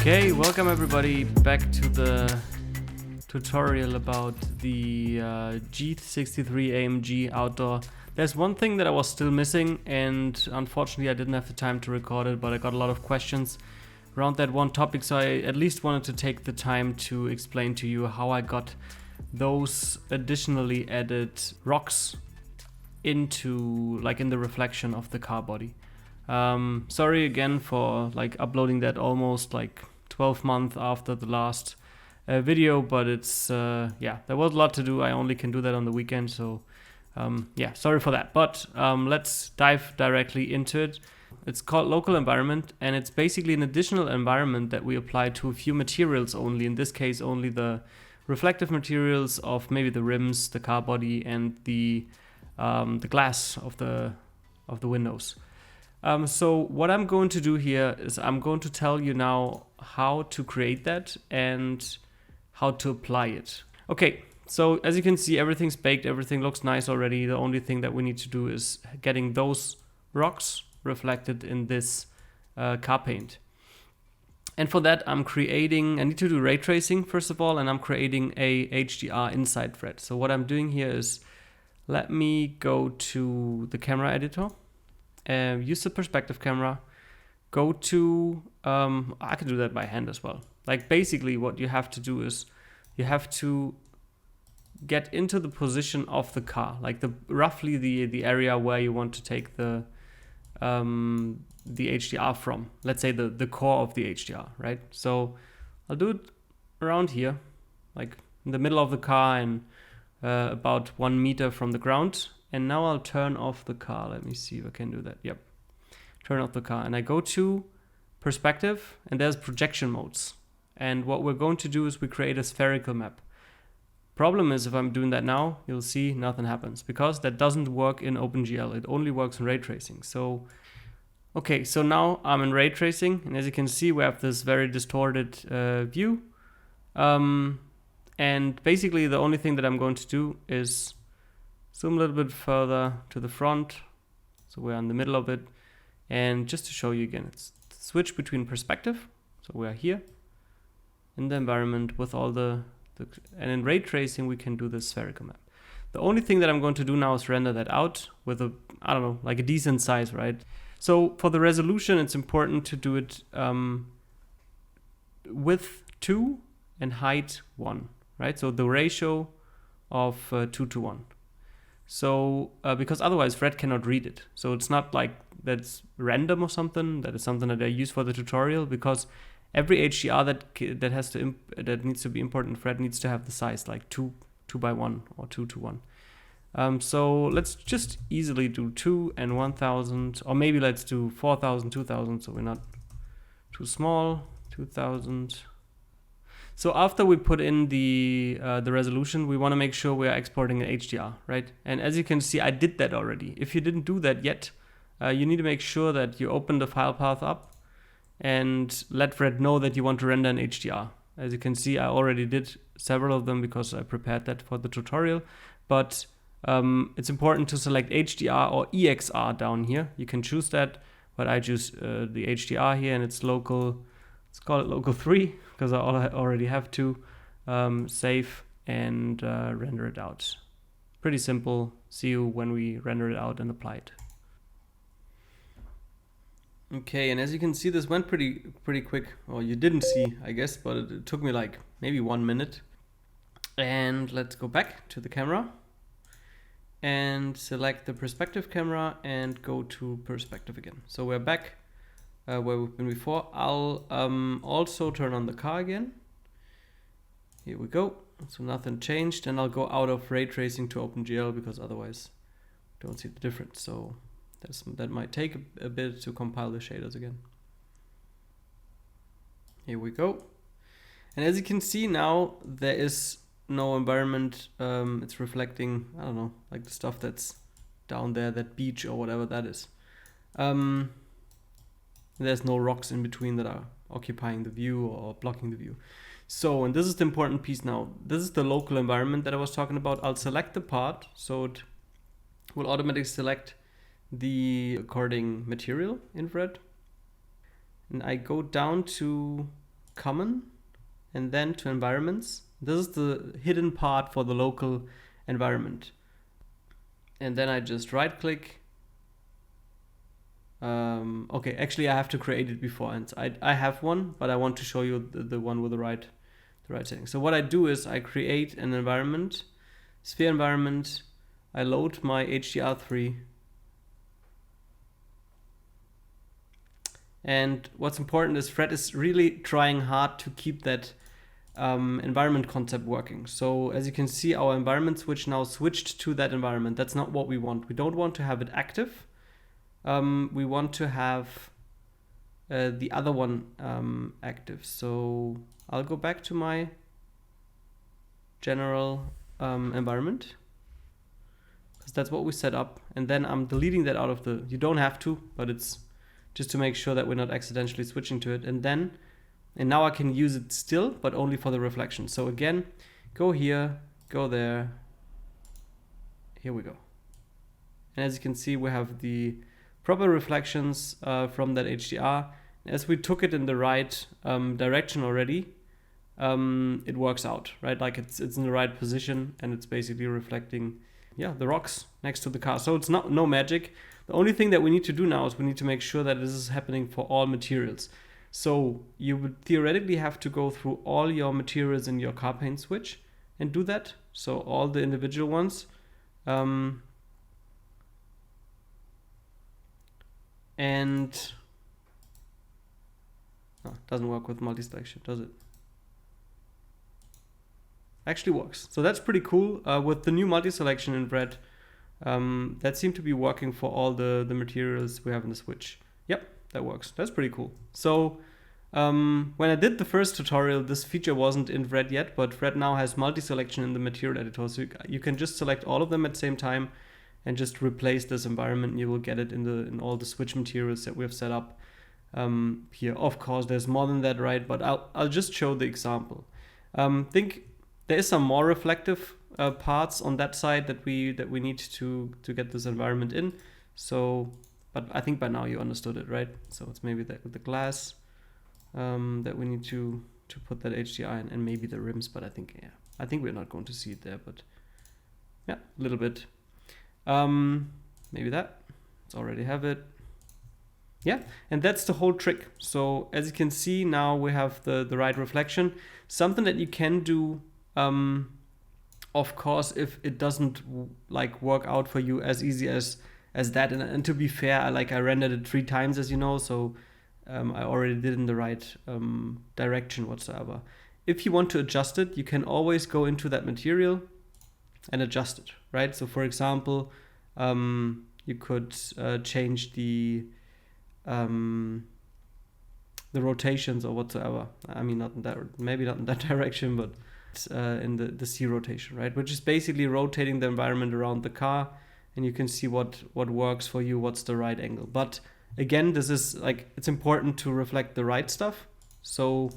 Okay, welcome everybody back to the tutorial about the G63 AMG outdoor. There's one thing that I was still missing, and unfortunately I didn't have the time to record it, but I got a lot of questions around that one topic, so I at least wanted to take the time to explain to you how I got those additionally added rocks into, like, in the reflection of the car body. Sorry again for uploading that almost 12 months after the last video, but it's yeah, there was a lot to do. I only can do that on the weekend, so yeah, sorry for that. But let's dive directly into it. It's called local environment, and it's basically an additional environment that we apply to a few materials only. In this case, only the reflective materials of maybe the rims, the car body, and the glass of the windows. So what I'm going to do here is I'm going to tell you now how to create that and how to apply it. Okay, so as you can see, everything's baked, everything looks nice already. The only thing that we need to do is getting those rocks reflected in this car paint. And for that, I need to do ray tracing first of all, and I'm creating a HDR inside thread. So what I'm doing here is, let me go to the camera editor. Use the perspective camera, go to, I can do that by hand as well. Basically what you have to do is you have to get into the position of the car, roughly the area where you want to take the HDR from. Let's say the core of the HDR, right? So I'll do it around here, like in the middle of the car and about 1 meter from the ground. And now I'll turn off the car. Let me see if I can do that. Yep. Turn off the car. And I go to perspective, and there's projection modes. And what we're going to do is we create a spherical map. Problem is, if I'm doing that now, you'll see nothing happens, because that doesn't work in OpenGL. It only works in ray tracing. So, okay, so now I'm in ray tracing. And as you can see, we have this very distorted view. And basically the only thing that I'm going to do is zoom a little bit further to the front, so we're in the middle of it. And just to show you again, it's switch between perspective, so we're here in the environment with all and in ray tracing we can do the spherical map. The only thing that I'm going to do now is render that out with a, I don't know, like a decent size, right? So for the resolution, it's important to do it width 2 and height 1, right? So the ratio of 2 to 1. So because otherwise VRED cannot read it. So it's not like that's random or something. That is something that I use for the tutorial, because every HDR that needs to be imported in VRED needs to have the size like 2 by 1 or 2 to 1. So let's just easily do 2 and 1000, or maybe let's do 4000, 2000, so we're not too small. 2000. So after we put in the resolution, we want to make sure we are exporting an HDR, right? And as you can see, I did that already. If you didn't do that yet, you need to make sure that you open the file path up and let VRED know that you want to render an HDR. As you can see, I already did several of them because I prepared that for the tutorial. But it's important to select HDR or EXR down here. You can choose that, but I choose the HDR here, and it's local. Let's call it local 3, because I already have to save and render it out. Pretty simple. See you when we render it out and apply it. Okay, and as you can see, this went pretty quick. Or you didn't see, I guess, but it took me like maybe 1 minute. And let's go back to the camera and select the perspective camera and go to perspective again. So we're back where we've been before. I'll also turn on the car again. Here we go. So nothing changed, and I'll go out of ray tracing to OpenGL, because otherwise don't see the difference. So that might take a bit to compile the shaders again. Here we go. And as you can see now, there is no environment. It's reflecting, I don't know, like the stuff that's down there, that beach or whatever that is. There's no rocks in between that are occupying the view or blocking the view. So, and this is the important piece now. This is the local environment that I was talking about. I'll select the part, so it will automatically select the according material in VRED. And I go down to common, and then to environments. This is the hidden part for the local environment. And then I just right click. Okay, actually I have to create it beforehand. I have one, but I want to show you the one with the right setting. So what I do is I create an environment, sphere environment. I load my HDR3. And what's important is VRED is really trying hard to keep that environment concept working. So as you can see, our environment switch now switched to that environment. That's not what we want. We don't want to have it active. We want to have the other one active. So I'll go back to my general environment, because that's what we set up. And then I'm deleting that out of the, you don't have to, but it's just to make sure that we're not accidentally switching to it. And now I can use it still, but only for the reflection. So again, go here, go there. Here we go. And as you can see, we have the proper reflections from that HDR. As we took it in the right direction already, it works out, right? Like it's in the right position, and it's basically reflecting, yeah, the rocks next to the car. So it's no magic. The only thing that we need to do now is we need to make sure that this is happening for all materials. So you would theoretically have to go through all your materials in your car paint switch and do that. So all the individual ones. And no, doesn't work with multi-selection, does it? Actually works. So that's pretty cool. With the new multi-selection in VRED, that seemed to be working for all the materials we have in the switch. Yep, that works. That's pretty cool. So when I did the first tutorial, this feature wasn't in VRED yet, but VRED now has multi-selection in the material editor. So you can just select all of them at the same time and just replace this environment, and you will get it in all the switch materials that we have set up here. Of course, there's more than that, right? But I'll just show the example. Think there is some more reflective parts on that side that we need to get this environment in. So, but I think by now you understood it, right? So it's maybe that with the glass that we need to put that HDR in, and maybe the rims. But I think we're not going to see it there. But yeah, a little bit. Maybe that. Let's already have it. Yeah, and that's the whole trick. So as you can see, now we have the right reflection. Something that you can do, of course, if it doesn't like work out for you as easy as that. And to be fair, I rendered it 3 times, as you know, so I already did in the right direction whatsoever. If you want to adjust it, you can always go into that material and adjust it, right? So for example, you could change the rotations or whatsoever. I mean, maybe not in that direction, but in the C rotation, right? Which is basically rotating the environment around the car, and you can see what works for you, what's the right angle. But again, this is it's important to reflect the right stuff. So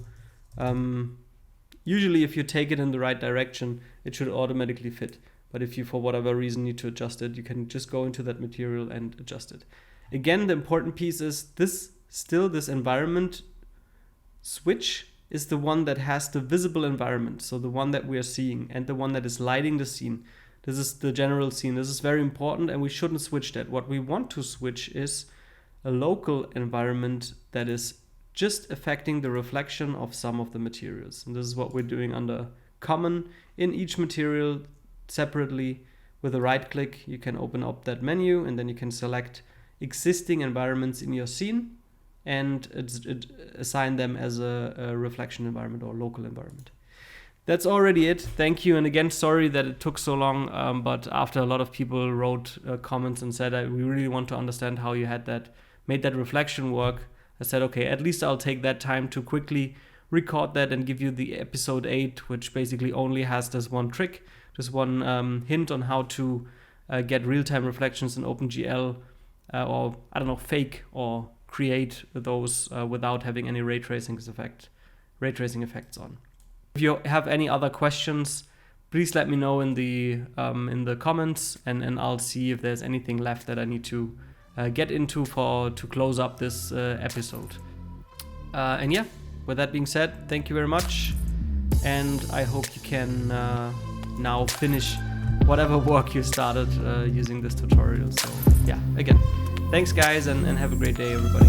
usually if you take it in the right direction, it should automatically fit. But if you, for whatever reason, need to adjust it, you can just go into that material and adjust it. Again, the important piece is this environment switch is the one that has the visible environment. So the one that we are seeing and the one that is lighting the scene. This is the general scene. This is very important, and we shouldn't switch that. What we want to switch is a local environment that is just affecting the reflection of some of the materials. And this is what we're doing under common. In each material separately, with a right click, you can open up that menu, and then you can select existing environments in your scene and assign them as a reflection environment or local environment. That's already it. Thank you. And again, sorry that it took so long, but after a lot of people wrote comments and said, we really want to understand how you made that reflection work, I said, okay, at least I'll take that time to quickly record that and give you the episode 8, which basically only has this one trick, just one hint on how to get real-time reflections in OpenGL, or I don't know, fake or create those without having any ray tracing effects on. If you have any other questions, please let me know in the comments, and I'll see if there's anything left that I need to get into to close up this episode. And yeah, with that being said, thank you very much, and I hope you can now finish whatever work you started using this tutorial. So yeah, again, thanks guys, and have a great day everybody.